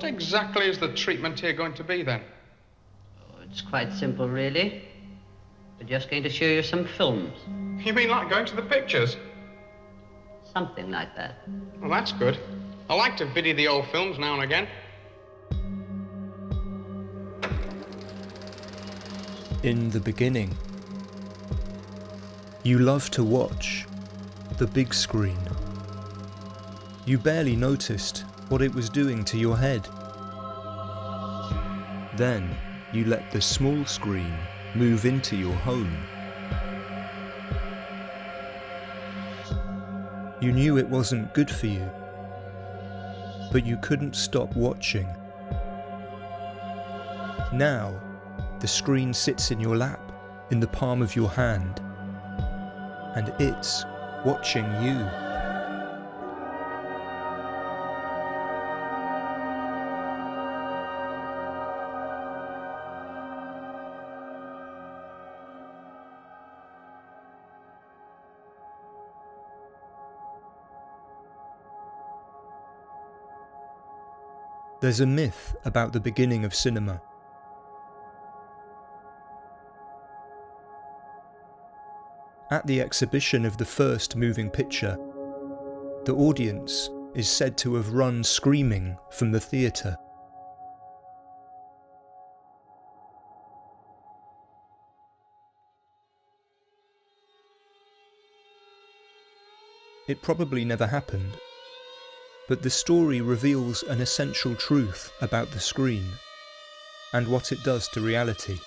What exactly is the treatment here going to be, then? Oh, it's quite simple, really. We're just going to show you some films. You mean like going to the pictures? Something like that. Well, that's good. I like to biddy the old films now and again. In the beginning, you loved to watch the big screen. You barely noticed what it was doing to your head. Then you let the small screen move into your home. You knew it wasn't good for you, but you couldn't stop watching. Now, the screen sits in your lap, in the palm of your hand, and it's watching you. There's a myth about the beginning of cinema. At the exhibition of the first moving picture, the audience is said to have run screaming from the theatre. It probably never happened, but the story reveals an essential truth about the screen and what it does to reality.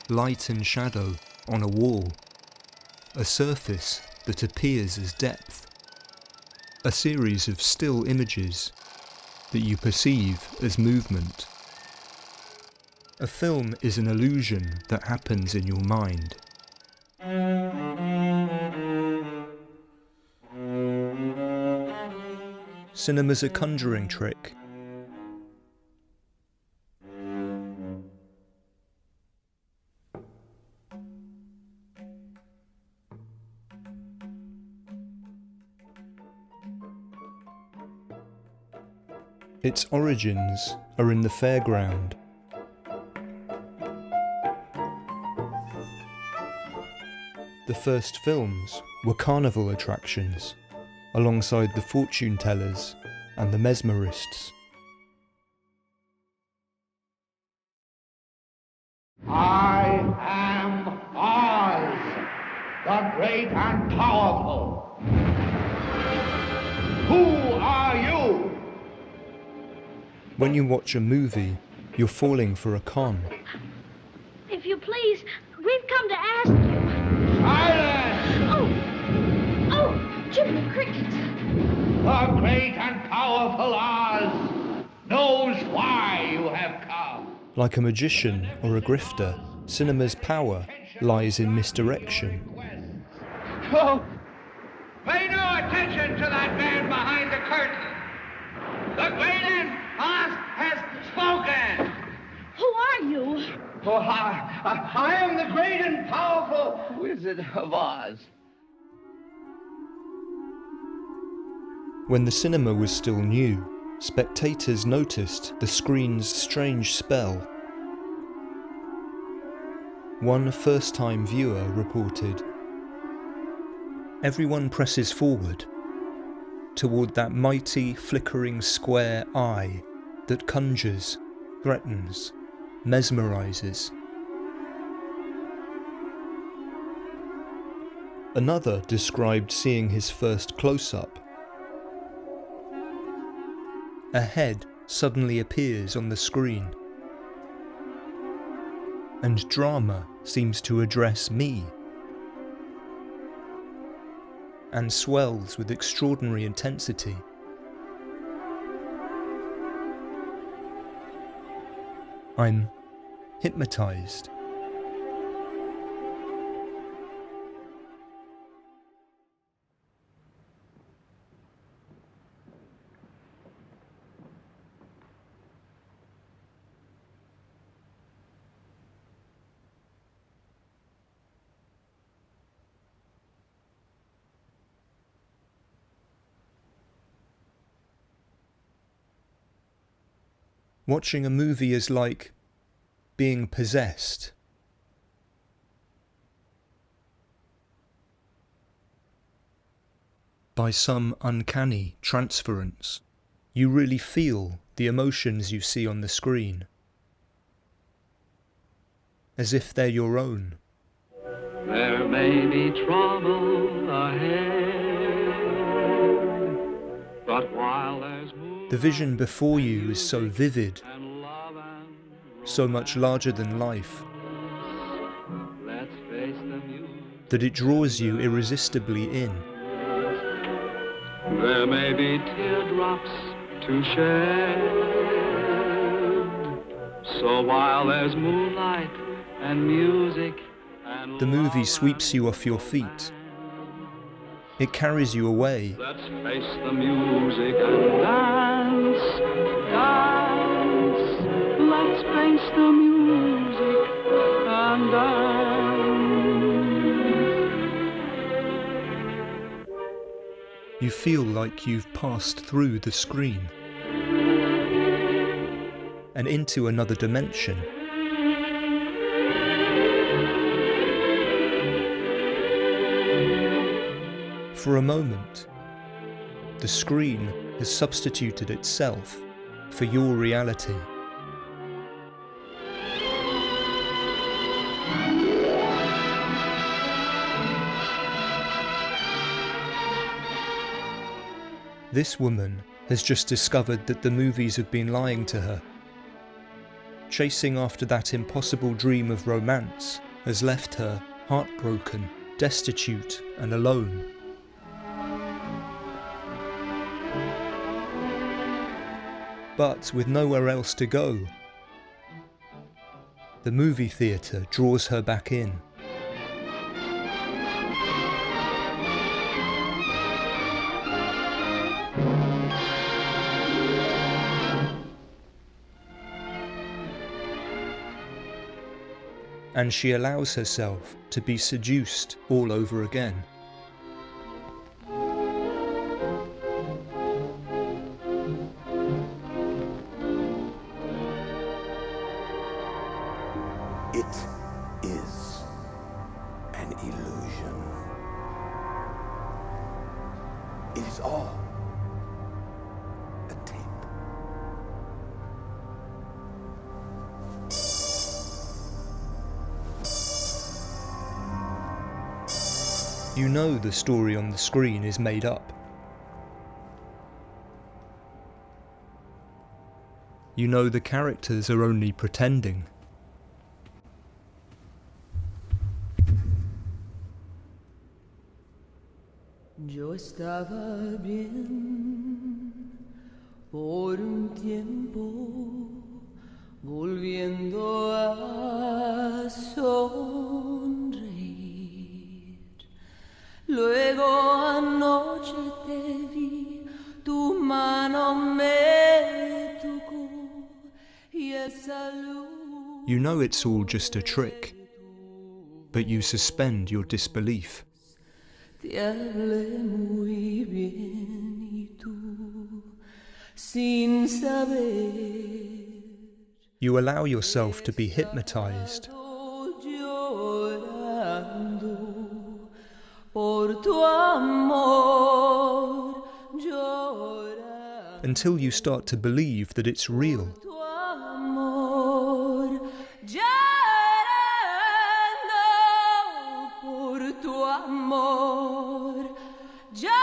Light and shadow on a wall, a surface that appears as depth, a series of still images that you perceive as movement. A film is an illusion that happens in your mind. Cinema's a conjuring trick. Its origins are in the fairground. The first films were carnival attractions, alongside the fortune tellers and the mesmerists. I am Oz, the great and powerful. Who are you? When you watch a movie, you're falling for a con. If you please, we've come to ask you. Silence! Oh, Jimmy Cricket. The great and powerful Oz knows why you have come. Like a magician or a grifter, cinema's power lies in misdirection. Oh, pay no attention to that man behind the curtain. The great and Oz has spoken. Who are you? Oh, I am the great and powerful Wizard of Oz. When the cinema was still new, spectators noticed the screen's strange spell. One first-time viewer reported, "Everyone presses forward toward that mighty flickering square eye that conjures, threatens, mesmerizes." Another described seeing his first close-up. A head suddenly appears on the screen, and drama seems to address me, and swells with extraordinary intensity. I'm hypnotized. Watching a movie is like being possessed. By some uncanny transference, you really feel the emotions you see on the screen, as if they're your own. There may be trouble ahead, but while there's the vision before you is so vivid, so much larger than life, that it draws you irresistibly in. There may be teardrops to shed, so while there's moonlight and music and the movie sweeps you off your feet. It carries you away. Let's face the music and dance, dance. Let's face the music and dance. You feel like you've passed through the screen and into another dimension. For a moment, the screen has substituted itself for your reality. This woman has just discovered that the movies have been lying to her. Chasing after that impossible dream of romance has left her heartbroken, destitute, and alone. But with nowhere else to go, the movie theatre draws her back in. And she allows herself to be seduced all over again. It is an illusion. It is all a tape. You know the story on the screen is made up. You know the characters are only pretending. Yo estaba bien por un tiempo, volviendo a sonreír. Luego anoche te vi, tu mano me tocó y esa luz. You know it's all just a trick, but you suspend your disbelief. Te hablé muy bien y tú, sin saber. You allow yourself to be hypnotized. Llorando por tu amor, llorando. Until you start to believe that it's real. Tu amor, llorando por tu amor, llorando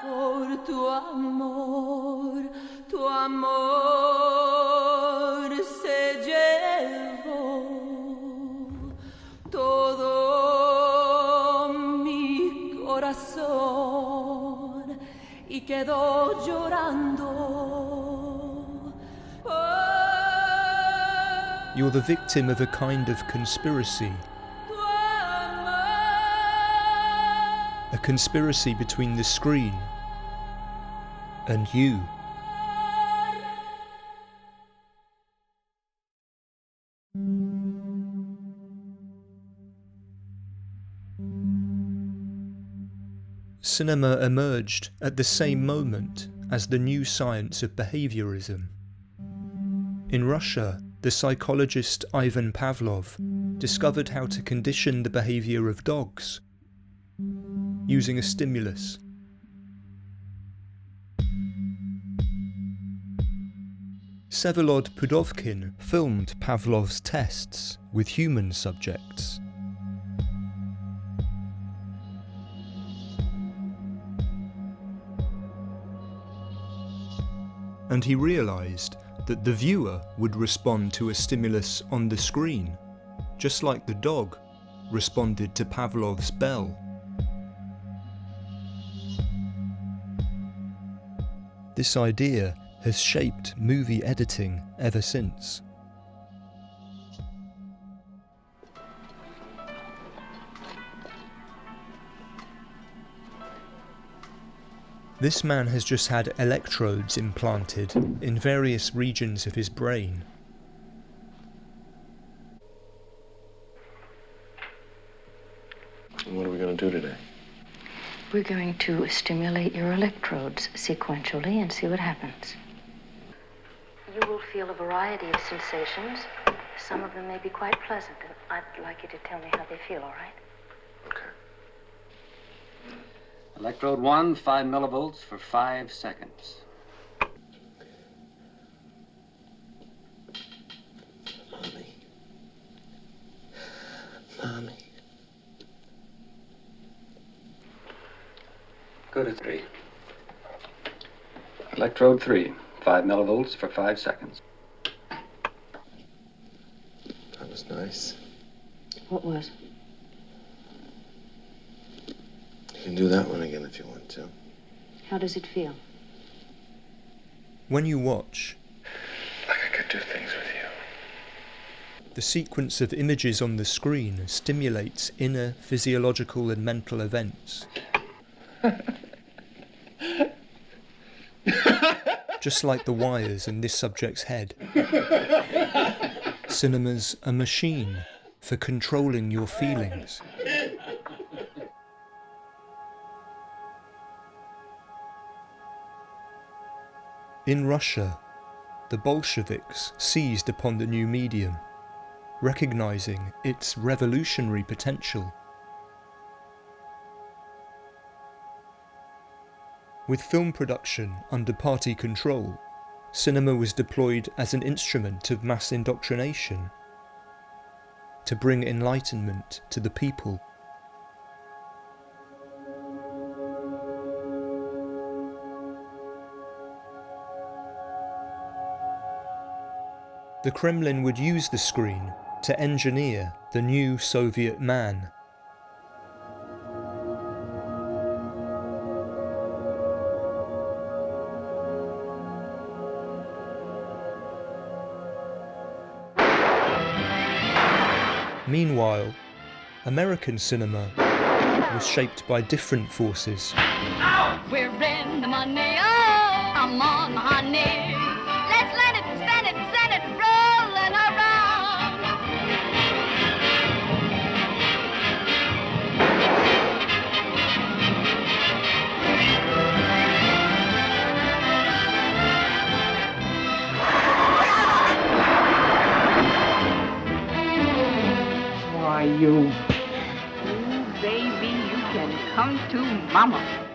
por tu amor, tu amor se llevó todo mi corazón y quedó llorando. You're the victim of a kind of conspiracy. A conspiracy between the screen and you. cinema emerged at the same moment as the new science of behaviorism. In Russia, the psychologist Ivan Pavlov discovered how to condition the behaviour of dogs using a stimulus. Vsevolod Pudovkin filmed Pavlov's tests with human subjects. And he realised that the viewer would respond to a stimulus on the screen, just like the dog responded to Pavlov's bell. This idea has shaped movie editing ever since. This man has just had electrodes implanted in various regions of his brain. What are we going to do today? We're going to stimulate your electrodes sequentially and see what happens. You will feel a variety of sensations. Some of them may be quite pleasant, and I'd like you to tell me how they feel, all right? Okay. Electrode 1, 5 millivolts for 5 seconds. Mommy. Go to 3. Electrode 3, 5 millivolts for 5 seconds. That was nice. What was? You can do that one again if you want to. How does it feel? When you watch, Like I could do things with you. the sequence of images on the screen stimulates inner physiological and mental events. Just like the wires in this subject's head. Cinema's a machine for controlling your feelings. In Russia, the Bolsheviks seized upon the new medium, recognizing its revolutionary potential. With film production under party control, cinema was deployed as an instrument of mass indoctrination to bring enlightenment to the people. The Kremlin would use the screen to engineer the new Soviet man. Meanwhile, American cinema was shaped by different forces. We're in the money, oh, I'm on the honey. Let's let it, spend it, send it, rolling around. Why, you baby, you can come to mama.